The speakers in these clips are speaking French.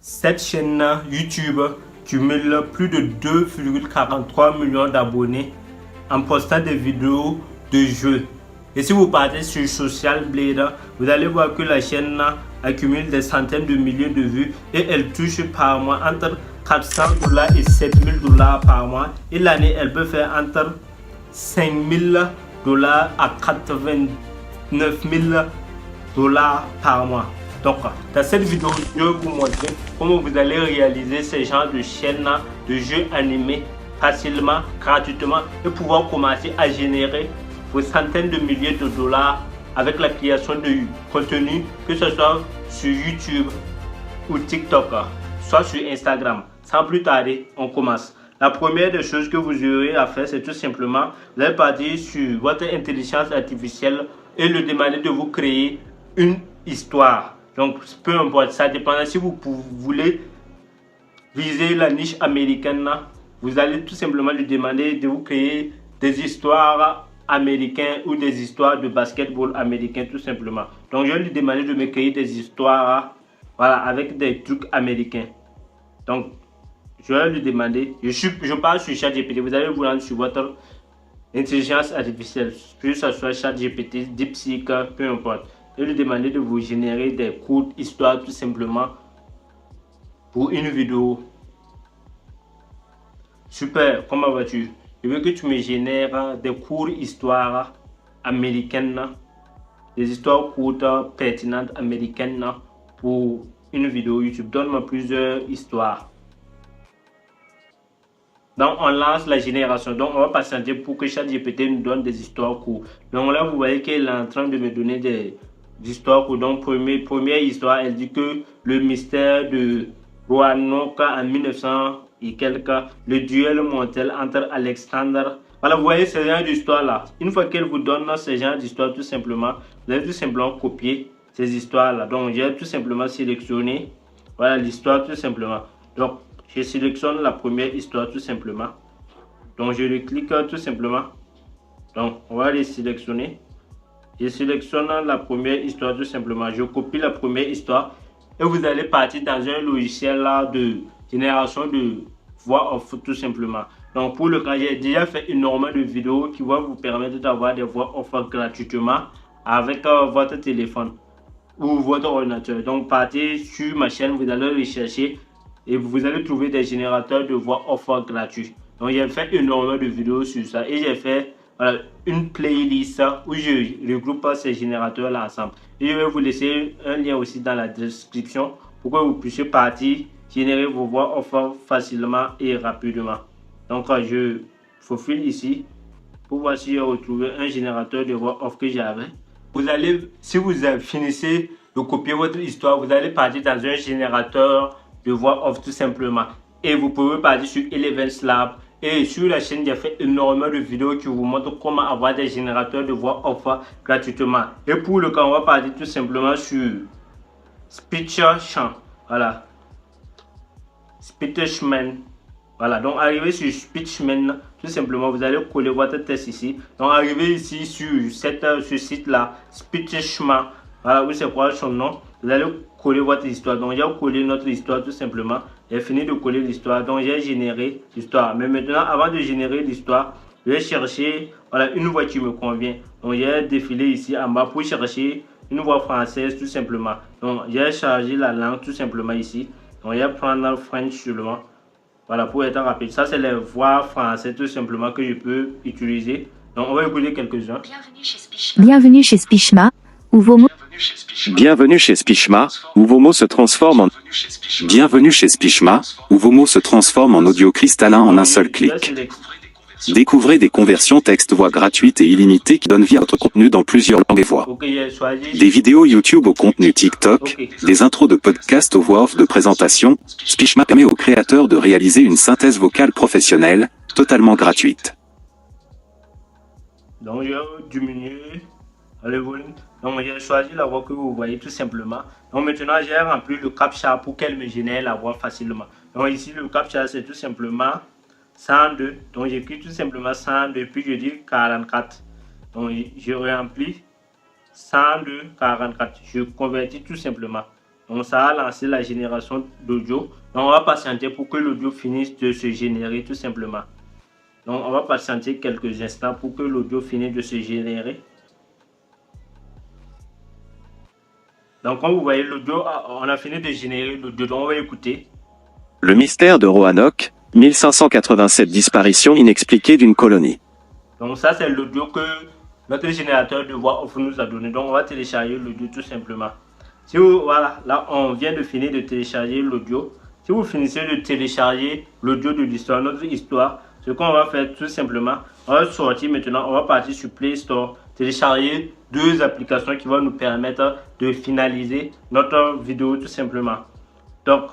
Cette chaîne YouTube cumule plus de 2,43 millions d'abonnés en postant des vidéos de jeux. Et si vous partez sur Social Blade, vous allez voir que la chaîne accumule des centaines de milliers de vues et elle touche par mois entre 400 $ et 7000 $ par mois. Et l'année, elle peut faire entre 5000 $ à 89 000 $ par mois. Donc, dans cette vidéo, je vais vous montrer comment vous allez réaliser ce genre de chaîne de jeux animés facilement, gratuitement et pouvoir commencer à générer vos centaines de milliers de dollars avec la création de contenu, que ce soit sur YouTube ou TikTok, soit sur Instagram. Sans plus tarder, on commence. La première des choses que vous aurez à faire, c'est tout simplement, vous allez partir sur votre intelligence artificielle et lui demander de vous créer une histoire. Donc, peu importe, ça dépend. Si vous voulez viser la niche américaine, vous allez tout simplement lui demander de vous créer des histoires américaines ou des histoires de basketball américain, tout simplement. Donc, je vais lui demander de me créer des histoires, voilà, avec des trucs américains. Donc, je vais lui demander, je parle sur ChatGPT, vous allez vous rendre sur votre intelligence artificielle, que ce soit ChatGPT, DeepSeek, peu importe. Et lui demander de vous générer des courtes histoires tout simplement pour une vidéo. Super, comment vas-tu? Je veux que tu me génères des courtes histoires américaines, des histoires courtes pertinentes américaines pour une vidéo YouTube. Donne-moi plusieurs histoires. Donc on lance la génération. Donc on va patienter pour que ChatGPT nous donne des histoires courtes. Donc là vous voyez qu'elle est en train de me donner des histoires courtes. Donc première histoire, elle dit que le mystère de Roanoke en 1900 et quelques, le duel mortel entre Alexander. Voilà, vous voyez ce genre d'histoire là. Une fois qu'elle vous donne ce genre d'histoire, tout simplement, vous allez tout simplement copier ces histoires là. Donc j'ai tout simplement sélectionné, voilà l'histoire tout simplement. Donc je sélectionne la première histoire tout simplement. Donc je le clique tout simplement. Donc on va les sélectionner. Je sélectionne la première histoire tout simplement. Je copie la première histoire et vous allez partir dans un logiciel là de génération de voix off tout simplement. Donc pour le cas, j'ai déjà fait énormément de vidéos qui vont vous permettre d'avoir des voix off gratuitement avec votre téléphone ou votre ordinateur. Donc partez sur ma chaîne, vous allez rechercher et vous allez trouver des générateurs de voix off gratuits. Donc j'ai fait énormément de vidéos sur ça et j'ai fait une playlist où je regroupe ces générateurs là ensemble. Et je vais vous laisser un lien aussi dans la description pour que vous puissiez partir générer vos voix off facilement et rapidement. Donc je faufile ici pour voir si j'ai retrouvé un générateur de voix off que j'avais. Vous allez, si vous finissez de copier votre histoire, vous allez partir dans un générateur de voix off tout simplement. Et vous pouvez partir sur Eleven's Lab. Et sur la chaîne, j'ai fait énormément de vidéos qui vous montrent comment avoir des générateurs de voix off gratuitement. Et pour le cas, on va partir tout simplement sur Speechman. Voilà. Speechman. Voilà, donc arrivé sur Speechman, tout simplement, vous allez coller votre test ici. Donc arrivé ici sur ce site là, Speechman, voilà, où c'est quoi son nom, vous allez coller votre histoire. Donc j'ai collé notre histoire tout simplement. J'ai fini de coller l'histoire, donc j'ai généré l'histoire. Mais maintenant, avant de générer l'histoire, je vais chercher voilà, une voix qui me convient. Donc j'ai défilé ici en bas pour chercher une voix française tout simplement. Donc j'ai chargé la langue tout simplement ici. Donc je vais prendre French seulement. Voilà, pour être rapide. Ça, c'est les voix françaises tout simplement que je peux utiliser. Donc, on va écouter quelques-uns. Bienvenue chez Speechma, où vos mots... Bienvenue chez Speechma, où vos mots se transforment en... Bienvenue chez Speechma, où vos mots se transforment en audio cristallin en un seul clic. Découvrez des conversions texte-voix gratuites et illimitées qui donnent vie à votre contenu dans plusieurs langues et voix. Des vidéos YouTube au contenu TikTok, des intros de podcasts aux voix off de présentation, Speechma permet aux créateurs de réaliser une synthèse vocale professionnelle, totalement gratuite. Donc, je vais diminuer le volume. Donc, j'ai choisi la voix que vous voyez tout simplement. Donc, maintenant, j'ai rempli le CAPTCHA pour qu'elle me génère la voix facilement. Donc, ici, le CAPTCHA, c'est tout simplement 102. Donc j'écris tout simplement 102 puis je dis 44. Donc je remplis 102 44. Je convertis tout simplement. Donc ça a lancé la génération d'audio. Donc on va patienter pour que l'audio finisse de se générer tout simplement. Donc on va patienter quelques instants pour que l'audio finisse de se générer. Donc comme vous voyez l'audio, on a fini de générer l'audio, donc on va écouter. Le mystère de Roanoke, 1587 disparition inexpliquée d'une colonie. Donc ça c'est l'audio que notre générateur de voix off nous a donné. Donc on va télécharger l'audio tout simplement. Si vous, voilà, là on vient de finir de télécharger l'audio. Si vous finissez de télécharger l'audio de l'histoire, notre histoire, ce qu'on va faire tout simplement, on va sortir maintenant, on va partir sur Play Store, télécharger deux applications qui vont nous permettre de finaliser notre vidéo tout simplement. Donc,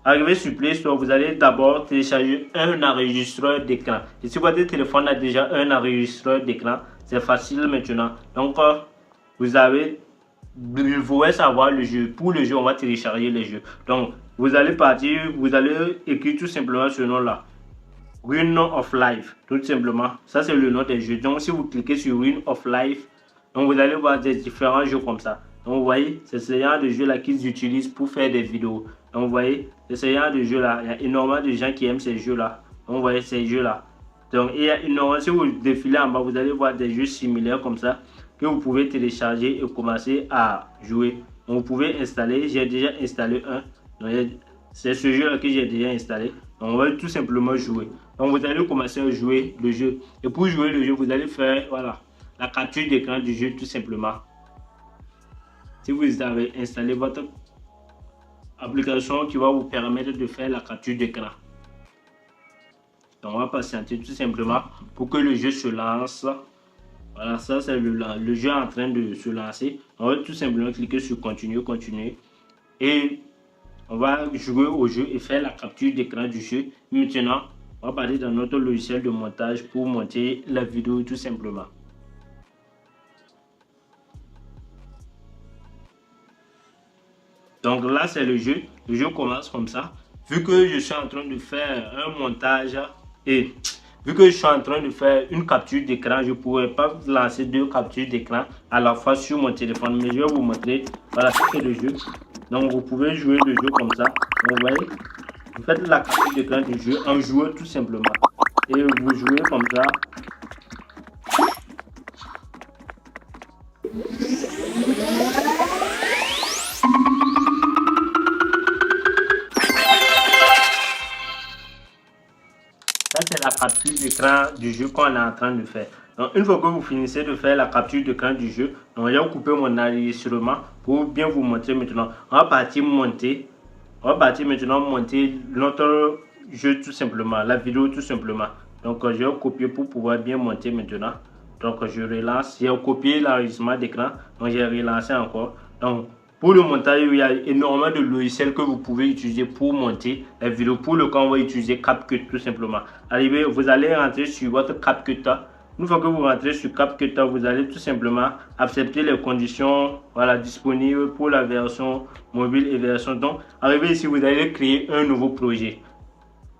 arrivé sur Play Store, vous allez d'abord télécharger un enregistreur d'écran. Et si votre téléphone a déjà un enregistreur d'écran, c'est facile maintenant. Donc, vous voulez savoir le jeu. Pour le jeu, on va télécharger les jeux. Donc, vous allez partir, vous allez écrire tout simplement ce nom-là. Rune of Life, tout simplement. Ça, c'est le nom des jeux. Donc, si vous cliquez sur Rune of Life, donc vous allez voir des différents jeux comme ça. Donc, vous voyez, c'est ce genre de jeu-là qu'ils utilisent pour faire des vidéos. Donc, vous voyez, c'est ce genre de jeu-là. Il y a énormément de gens qui aiment ces jeux-là. Donc, vous voyez ces jeux-là. Donc, il y a énormément, si vous défilez en bas, vous allez voir des jeux similaires comme ça que vous pouvez télécharger et commencer à jouer. Donc, vous pouvez installer. J'ai déjà installé un. C'est ce jeu-là que j'ai déjà installé. Donc, on va tout simplement jouer. Donc, vous allez commencer à jouer le jeu. Et pour jouer le jeu, vous allez faire, voilà, la capture d'écran du jeu tout simplement. Si vous avez installé votre application qui va vous permettre de faire la capture d'écran. Donc, on va patienter tout simplement pour que le jeu se lance. Voilà, ça c'est le jeu en train de se lancer. On va tout simplement cliquer sur continuer, continuer. Et on va jouer au jeu et faire la capture d'écran du jeu. Maintenant, on va partir dans notre logiciel de montage pour monter la vidéo tout simplement. Donc là, c'est le jeu. Le jeu commence comme ça. Vu que je suis en train de faire un montage et vu que je suis en train de faire une capture d'écran, je ne pourrais pas lancer deux captures d'écran à la fois sur mon téléphone. Mais je vais vous montrer. Voilà, c'est le jeu. Donc vous pouvez jouer le jeu comme ça. Vous voyez, vous faites la capture d'écran du jeu en jouant tout simplement. Et vous jouez comme ça. Ça, c'est la capture d'écran du jeu qu'on est en train de faire. Donc, une fois que vous finissez de faire la capture d'écran du jeu, donc, je vais couper mon enregistrement pour bien vous montrer maintenant. On va partir monter. On va partir maintenant monter notre jeu tout simplement, la vidéo tout simplement. Donc, je vais copier pour pouvoir bien monter maintenant. Donc, je relance. J'ai copié l'enregistrement d'écran. Donc, j'ai relancé encore. Donc, pour le montage, il y a énormément de logiciels que vous pouvez utiliser pour monter la vidéo. Pour le cas, on va utiliser CapCut tout simplement. Arrivé, vous allez rentrer sur votre CapCut. Une fois que vous rentrez sur CapCut, vous allez tout simplement accepter les conditions, voilà, disponibles pour la version mobile et version. Donc, arrivé ici, vous allez créer un nouveau projet.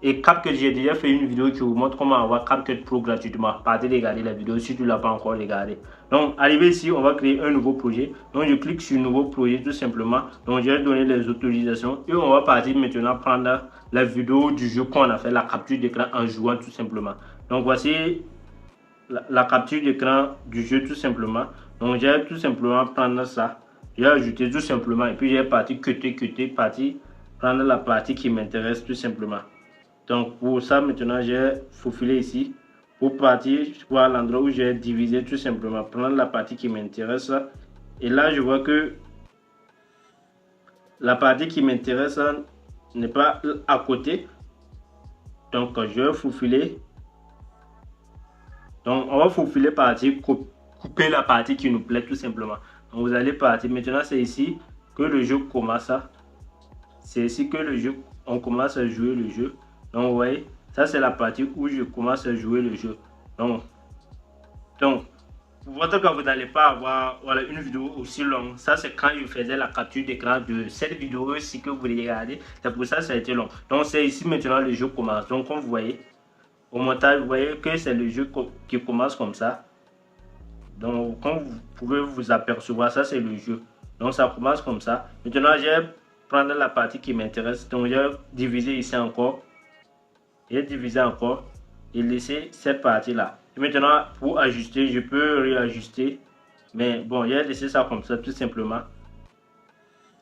Et CapCut, j'ai déjà fait une vidéo qui vous montre comment avoir CapCut Pro gratuitement. Partez regarder la vidéo si tu ne l'as pas encore regardé. Donc, arrivé ici, on va créer un nouveau projet. Donc, je clique sur nouveau projet tout simplement. Donc, je vais donner les autorisations. Et on va partir maintenant prendre la vidéo du jeu qu'on a fait, la capture d'écran en jouant tout simplement. Donc, voici la capture d'écran du jeu tout simplement. Donc, je vais tout simplement prendre ça. Je vais ajouter tout simplement. Et puis, je vais partir partir prendre la partie qui m'intéresse tout simplement. Donc pour ça maintenant j'ai faufilé ici pour partir voir l'endroit où j'ai divisé tout simplement, prendre la partie qui m'intéresse et là je vois que la partie qui m'intéresse n'est pas à côté, donc je vais faufiler. Donc on va faufiler partir, couper la partie qui nous plaît tout simplement. Donc vous allez partir maintenant, c'est ici que le jeu commence, c'est ici que le jeu on commence à jouer le jeu. Donc vous voyez, ça c'est la partie où je commence à jouer le jeu. Donc pour votre cas, vous n'allez pas avoir, voilà, une vidéo aussi longue. Ça c'est quand je faisais la capture d'écran de cette vidéo aussi que vous regardez. C'est pour ça que ça a été long. Donc c'est ici maintenant le jeu commence. Donc comme vous voyez, au montage, vous voyez que c'est le jeu qui commence comme ça. Donc comme vous pouvez vous apercevoir, ça c'est le jeu. Donc ça commence comme ça. Maintenant j'ai prendre la partie qui m'intéresse. Donc j'ai divisé ici encore. J'ai divisé encore et laisser cette partie là. Et maintenant pour ajuster, je peux réajuster. Mais bon, j'ai laissé ça comme ça tout simplement.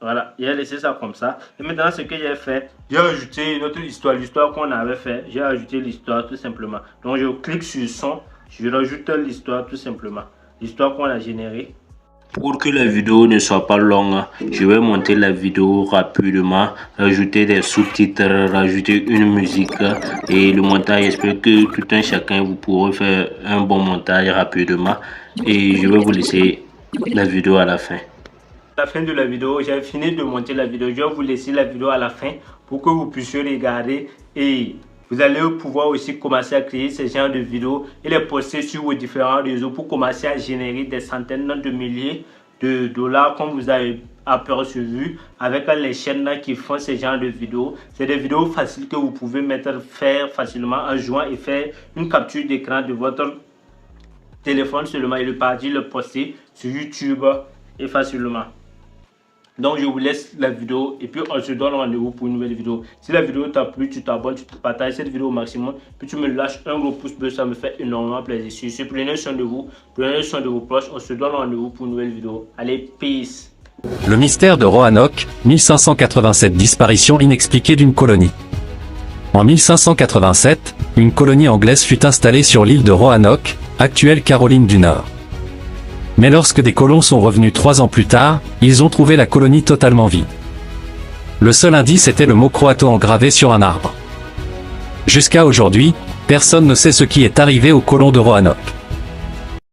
Voilà, j'ai laissé ça comme ça. Et maintenant ce que j'ai fait, j'ai ajouté une autre histoire, l'histoire qu'on avait fait. J'ai ajouté l'histoire tout simplement. Donc je clique sur son, je rajoute l'histoire tout simplement. L'histoire qu'on a générée. Pour que la vidéo ne soit pas longue, je vais monter la vidéo rapidement, rajouter des sous-titres, rajouter une musique et le montage. J'espère que tout un chacun vous pourrez faire un bon montage rapidement et je vais vous laisser la vidéo à la fin. À la fin de la vidéo, j'ai fini de monter la vidéo. Je vais vous laisser la vidéo à la fin pour que vous puissiez regarder et vous allez pouvoir aussi commencer à créer ce genre de vidéos et les poster sur vos différents réseaux pour commencer à générer des centaines de milliers de dollars comme vous avez aperçu avec les chaînes qui font ce genre de vidéos. C'est des vidéos faciles que vous pouvez faire facilement en jouant et faire une capture d'écran de votre téléphone seulement et le partir le poster sur YouTube et facilement. Donc je vous laisse la vidéo et puis on se donne rendez-vous pour une nouvelle vidéo. Si la vidéo t'a plu, tu t'abonnes, tu partages cette vidéo au maximum, puis tu me lâches un gros pouce bleu, ça me fait énormément plaisir. Sur ce, prenez soin de vous, prenez soin de vos proches, on se donne rendez-vous pour une nouvelle vidéo. Allez, peace. Le mystère de Roanoke, 1587, disparition inexpliquée d'une colonie. En 1587, une colonie anglaise fut installée sur l'île de Roanoke, actuelle Caroline du Nord. Mais lorsque des colons sont revenus 3 ans plus tard, ils ont trouvé la colonie totalement vide. Le seul indice était le mot croato engravé sur un arbre. Jusqu'à aujourd'hui, personne ne sait ce qui est arrivé aux colons de Roanoke.